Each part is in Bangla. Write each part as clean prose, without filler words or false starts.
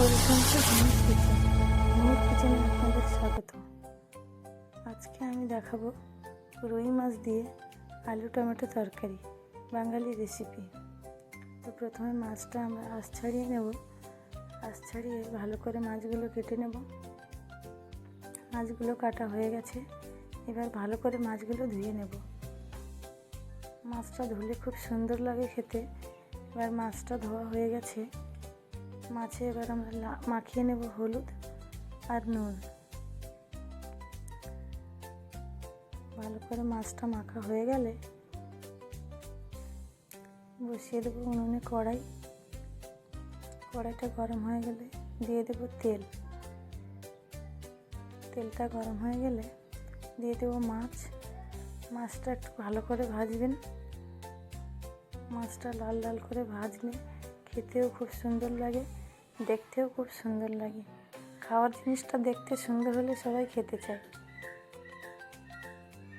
Welcome to Jhumur kitchen. Jhumur কিচেনে আপনাদের স্বাগত। আজকে আমি দেখাবো রুই মাছ দিয়ে আলু টমেটো তরকারি, বাঙালি রেসিপি। তো প্রথমে মাছটা আমরা আঁশ ছাড়িয়ে নেব। আঁশ ছাড়িয়ে ভালো করে মাছগুলো কেটে নেব। মাছগুলো কাটা হয়ে গেছে, এবার ভালো করে মাছগুলো ধুয়ে নেব। মাছটা ধুলে খুব সুন্দর লাগে খেতে। এবার মাছটা ধোয়া হয়ে গেছে, মাছে এবার আমরা মাখিয়ে নেব হলুদ আর নুন। ভালো করে মাছটা মাখা হয়ে গেলে বসিয়ে দেবো উনুনে কড়াই। কড়াইটা গরম হয়ে গেলে দিয়ে দেব তেল। তেলটা গরম হয়ে গেলে দিয়ে দেব মাছ। মাছটা একটু ভালো করে ভাজবেন। মাছটা লাল লাল করে ভাজলে খেতেও খুব সুন্দর লাগে, দেখতেও খুব সুন্দর লাগে। খাওয়ার জিনিসটা দেখতে সুন্দর হলে সবাই খেতে চায়।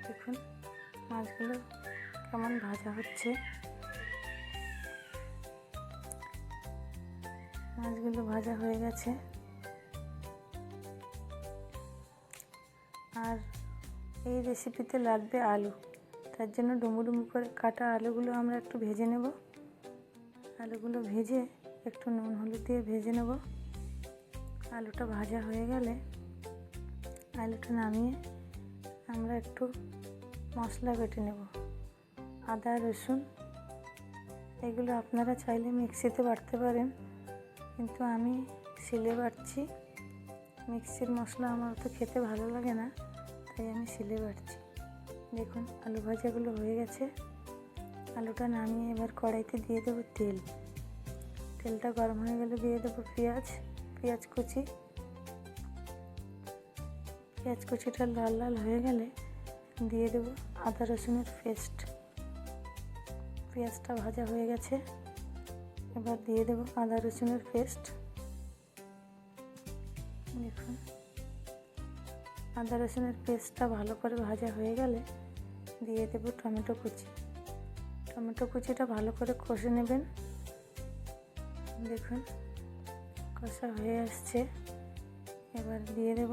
দেখুন মাছগুলো কেমন ভাজা হচ্ছে। মাছগুলো ভাজা হয়ে গেছে। আর এই রেসিপিতে লাগবে আলু, তার জন্য ডুমো ডুমো করে কাটা আলুগুলো আমরা একটু ভেজে নেব। আলুগুলো ভেজে একটু নুন হলুদ দিয়ে ভেজে নেব। আলুটা ভাজা হয়ে গেলে আলুটা নামিয়ে আমরা একটু মশলা বেটে নেব। আদা রসুন এগুলো আপনারা চাইলে মিক্সিতে বাটতে পারেন, কিন্তু আমি শিলে বাটছি। মিক্সির মশলা আমার তো খেতে ভালো লাগে না, তাই আমি শিলে বাটছি। দেখুন আলু ভাজাগুলো হয়ে গেছে। আলুটা নামিয়ে এবার কড়াইতে দিয়ে দেবো তেল। তেলটা গরম হয়ে গেলে দিয়ে দেবো পেঁয়াজ কুচি। পেঁয়াজ কুচিটা লাল লাল হয়ে গেলে দিয়ে দেবো আদা রসুনের পেস্ট। পেঁয়াজটা ভাজা হয়ে গেছে, এবার দিয়ে দেবো আদা রসুনের পেস্ট। দেখুন আদা রসুনের পেস্টটা ভালো করে ভাজা হয়ে গেলে দিয়ে দেবো টমেটো কুচি। টমেটো কুচিটা ভালো করে কষে নেবেন। দেখুন কষা হয়ে আসছে, এবার দিয়ে দেব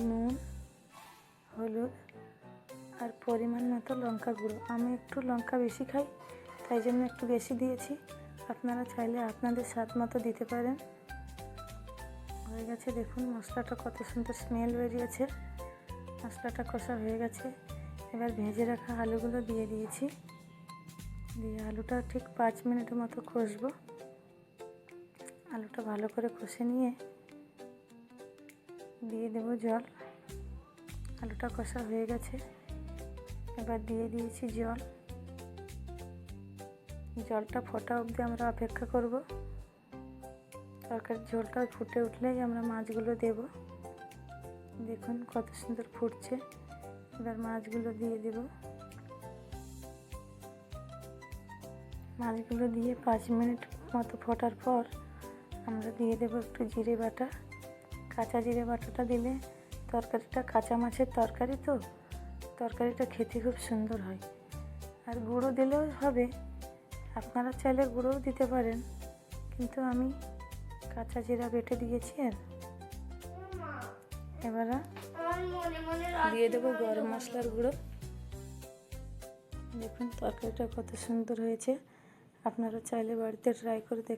নুন হলুদ আর পরিমাণ মতো লঙ্কা গুঁড়ো। আমি একটু লঙ্কা বেশি খাই, তাই জন্য একটু বেশি দিয়েছি। আপনারা চাইলে আপনাদের স্বাদ মতো দিতে পারেন। হয়ে গেছে, দেখুন মশলাটা কত সুন্দর স্মেল বেরিয়েছে। মশলাটা কষা হয়ে গেছে, এবার ভেজে রাখা আলুগুলো দিয়ে দিয়েছি। দিয়ে আলুটা ঠিক 5 মিনিটের মতো কষবো। আলুটা ভালো করে কষে নিয়ে দিয়ে দেবো জল। আলুটা কষা হয়ে গেছে, এবার দিয়ে দিয়েছি জল। জলটা ফোটা অবধি আমরা অপেক্ষা করব। তরকারির ঝোলটা ফুটে উঠলেই আমরা মাছগুলো দেব। দেখুন কত সুন্দর ফুটছে। এবার মাছগুলো দিয়ে দেব। মাছগুলো দিয়ে 5 মিনিট মতো ফোটার পর আমরা দিয়ে দেব একটু জিরে বাটা। কাঁচা জিরে বাটাটা দিলে তরকারিটা, কাঁচা মাছের তরকারি তো, তরকারিটা খেতে খুব সুন্দর হয়। আর গুঁড়ো দিলেও হবে, আপনারা চাইলে গুঁড়োও দিতে পারেন, কিন্তু আমি কাঁচা জিরা বেটে দিয়েছি। আর এবারে দিয়ে দেবো গরম মশলার গুঁড়ো। দেখুন তরকারিটা কত সুন্দর হয়েছে। আপনারা চাইলে বাড়িতে ট্রাই করে দেখতে